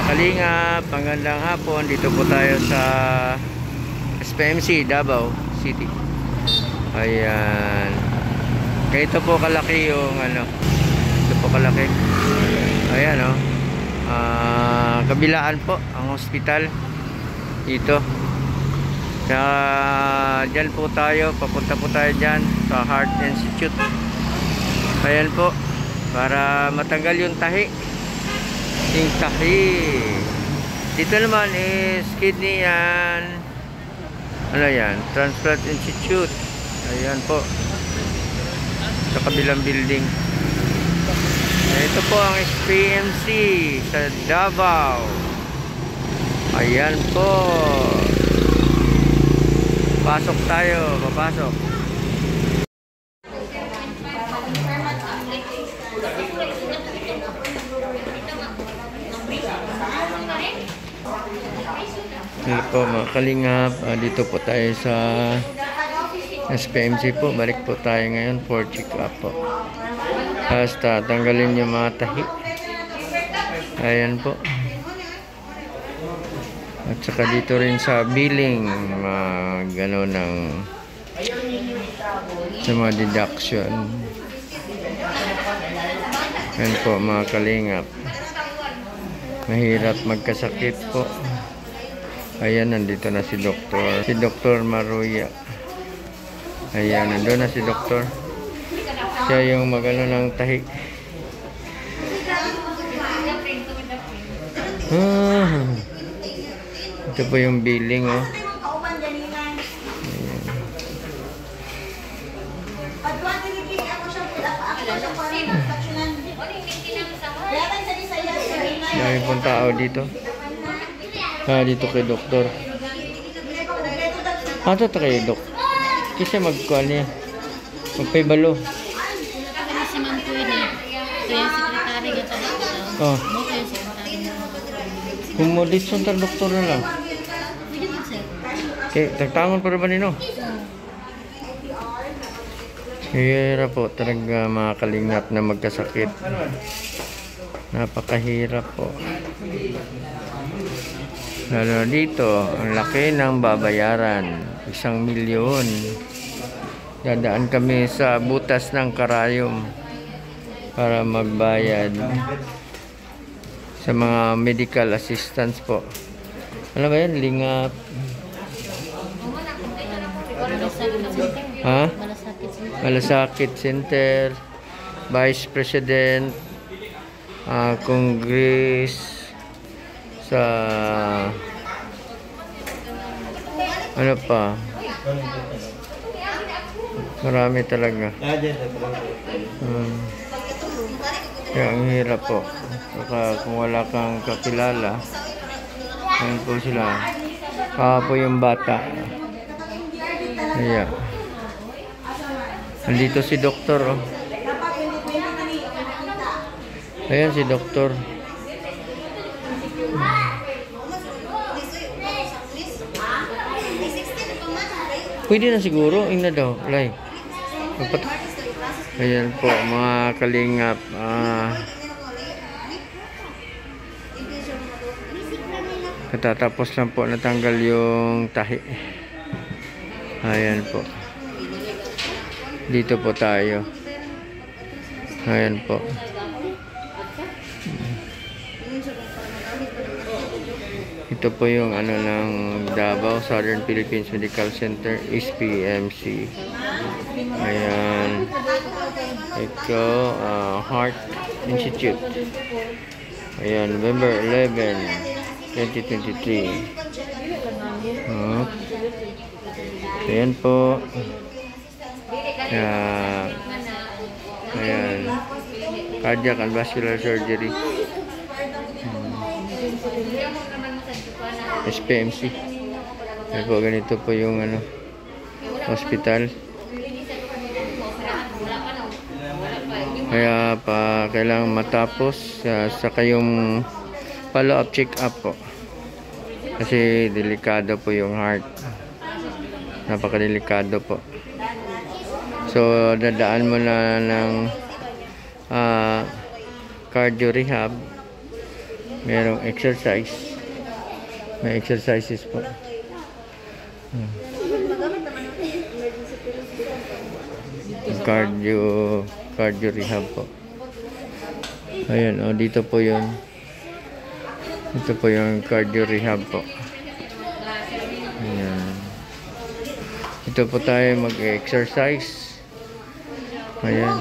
Kalingap, magandang hapon. Dito po tayo sa SPMC, Davao City. Ayan. Ito po kalaki yung ano. Ito po kalaki. Ayan o. Kabilaan po ang hospital. Dito. Dyan po tayo. Papunta po tayo dyan sa Heart Institute. Ayan po. Para matanggal yung tahi. Yung tahi. Dito naman is kidney yan. Ano yan? Transplant Institute. Ayan po. Sa kabilang building. Ito po ang SPMC sa Davao. Ayan po. Pasok tayo. Papasok. Dito po mga kalingap, dito po tayo sa SPMC po. Balik po tayo ngayon for check up po. Basta tanggalin yung mga tahi. Ayan po. At saka dito rin sa billing, gano'n ng sa mga deduction. Ayan po mga kalingap. Mahirap magkasakit po. Ayan, nandito na si Doktor. Si Dr. Maruya. Ayan, nandun na si Doktor. Siya yung magano ng tahi. Ito po yung billing, oh. Dami pong tao dito. Dito kay Doktor. Ito kay Dok. Kasi magkuhan niya. Magpaybalo. Si Ma'am po yun eh. Ito yung sekretary nga sa doktor. Oh. Ito yung sekretary nga sa doktor. Kung mo dito sa doktor na lang. Pwede po sir. Okay, tagtangon pa rin ba nino? Hirap po talaga mga kalingap na magkasakit. Napakahirap po. Lalo dito, ang laki ng babayaran. 1 milyon. Dadaan kami sa butas ng karayom para magbayad sa mga medical assistance po. Ano ba yan? Lingap. Ha? Malasakit Center. Vice President. Congress. Sa ano pa, marami talaga. Kaya ang hirap po. Saka kung wala kang kakilala, ayun po sila. Po yung bata. Ayan. Nandito si Doktor, oh. Ayan si Doktor. Pwede na siguro, ina daw, lay. Ayan po, mga kalingap. Katatapos lang po natanggal yung tahi. Ayan po. Dito po tayo. Ayan po. Ito po yung ano ng Davao Southern Philippines Medical Center, SPMC. Ayan. Ito, Heart Institute. Ayan, November 11, 2023. Ayan po. Ayan. Cardiac and vascular surgery. SPMC. Ayan po, ganito po yung ano, hospital. Kaya pa kailangan matapos sa kayong follow-up check-up po. Kasi delikado po yung heart. Napakadelikado po. So dadaan mo na ng cardio rehab Merong exercise. May exercises po. Cardio rehab po. Ayan, dito po yun. Ito po yung cardio rehab po. Ayan. Ito po tayo mag-exercise. Ayan.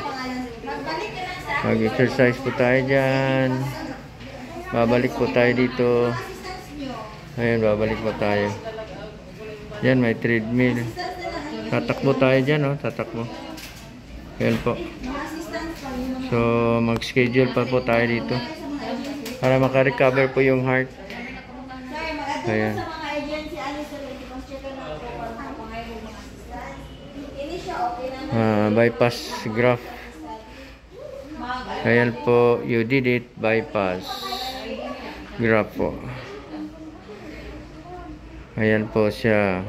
Mag-exercise po tayo dyan. Babalik po tayo dito. Ayan, babalik po tayo. Yan, may treadmill. Tatakbo tayo dyan, tatakbo. Ayan po. So, mag-schedule pa po tayo dito. Para makarecover po yung heart. Ayan. Bypass graft. Ayan po, you did it. Bypass graft po. Ayan po siya.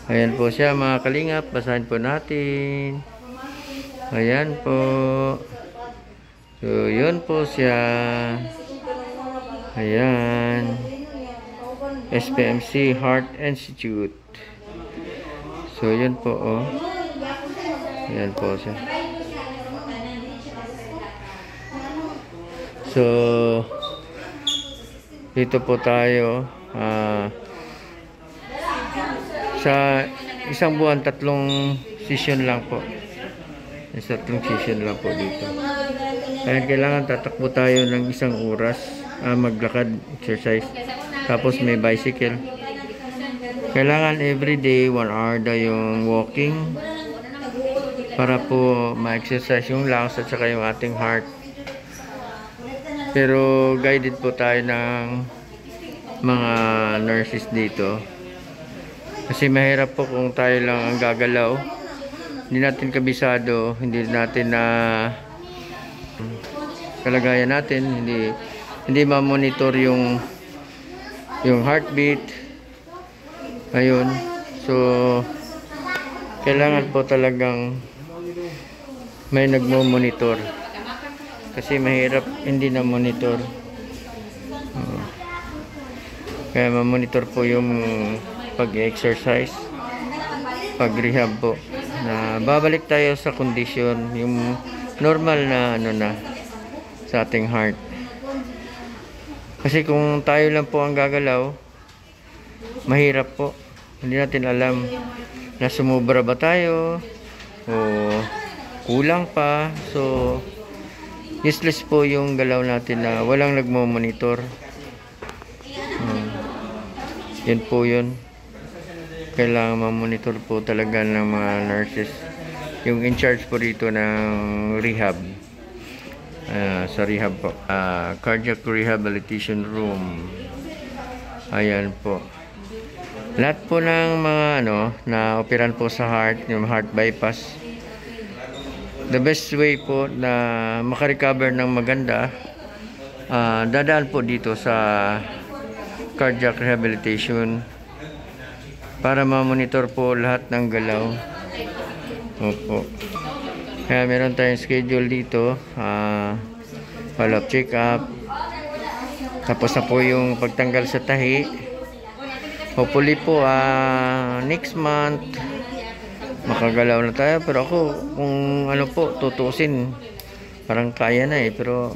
Ayan po siya mga kalingap. Basahin po natin. Ayan po. So, yun po siya. Ayan. SPMC Heart Institute. So, yun po, Ayan po siya. So, dito po tayo. Sa isang buwan, 3 session lang po. Tatlong session lang po dito. Kaya kailangan tatakbo tayo ng 1 oras. Maglakad, exercise. Tapos may bicycle. Kailangan everyday 1 hour daw yung walking. Para po ma-exercise yung lungs at saka yung ating heart. Pero guided po tayo ng mga nurses dito. Kasi mahirap po kung tayo lang ang gagalaw. Hindi natin kabisado, hindi natin na kalagayan natin, hindi ma-monitor yung heartbeat. Ayun. So kailangan po talagang may nagmo-monitor. Kasi mahirap hindi na monitor. Kaya ma-monitor po yung pag-exercise, pag-rehab po. Na babalik tayo sa condition, yung normal na sa ating heart. Kasi kung tayo lang po ang gagalaw, mahirap po. Hindi natin alam na sumubra ba tayo o kulang pa. So useless po yung galaw natin na walang nagmo-monitor. Yan po yun. Kailangan ma-monitor po talaga ng mga nurses. Yung in charge po rito ng rehab. Sa rehab po. Cardiac Rehabilitation Room. Ayan po. Lahat po ng mga na operan po sa heart, yung heart bypass. The best way po na makarecover ng maganda, dadaan po dito sa cardiac rehabilitation para ma-monitor po lahat ng galaw. Opo. Kaya meron tayong schedule dito, follow-up check-up. Tapos na po yung pagtanggal sa tahi. Hopefully po next month makagalaw na tayo. Pero ako kung tutusin, parang kaya na pero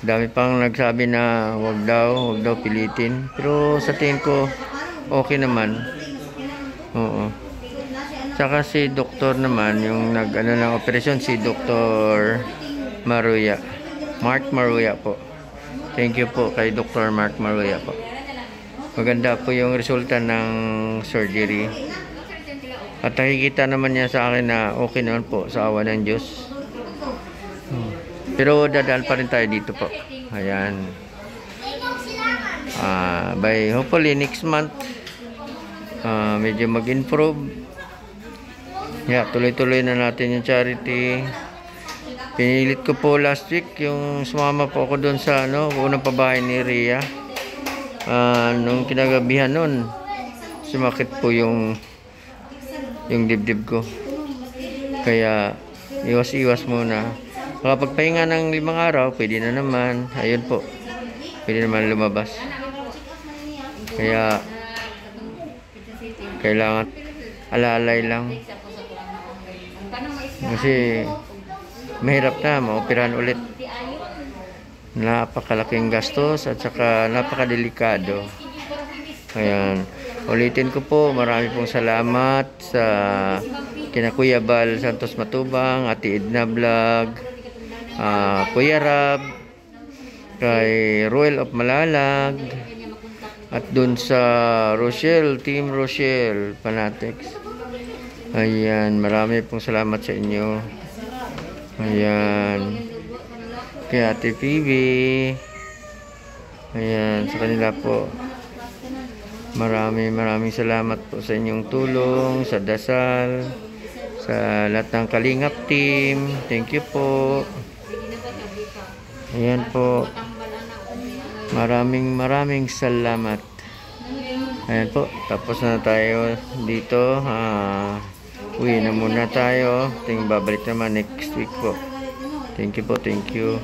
dami pang nagsabi na wag daw pilitin. Pero sa tingin ko okay naman. Oo. Saka si doktor naman, yung ng operasyon, si Dr. Maruya. Mark Maruya po. Thank you po kay Dr. Mark Maruya po. Maganda po yung resulta ng surgery. At nakikita naman niya sa akin na okay naman po sa awa ng Diyos. Pero dadaan pa rin tayo dito po. Ayan. By hopefully next month, medyo mag-improve. Tuloy-tuloy na natin yung charity. Pinilit ko po last week yung sumama po ako doon sa unang pabahay ni Rhea. Nung kinagabihan nun, sumakit po yung dibdib ko. Kaya iwas-iwas muna. makapagpahinga ng 5 araw, pwede na naman. Ayun po. Pwede naman lumabas. Kaya, kailangan alalay lang. Kasi, mahirap na, maoperahan ulit. Napakalaking gastos at saka napakadelikado. Ayan. Ulitin ko po, marami pong salamat sa kina Kuya Bal Santos Matubang, Ate Edna Vlog, Kuya Rab, kay Royal of Malalag, at dun sa Rochelle, Team Rochelle Fanatics. Ayan, marami pong salamat sa inyo. Ayan. Kay Ate Phoebe. Ayan, sa kanila po. Maraming salamat po sa inyong tulong, sa dasal, sa lahat ng Kalingap team. Thank you po. Ayan po. Maraming salamat. Ayan po. Tapos na tayo dito. Uwi na muna tayo. Babalik naman next week po. Thank you po. Thank you.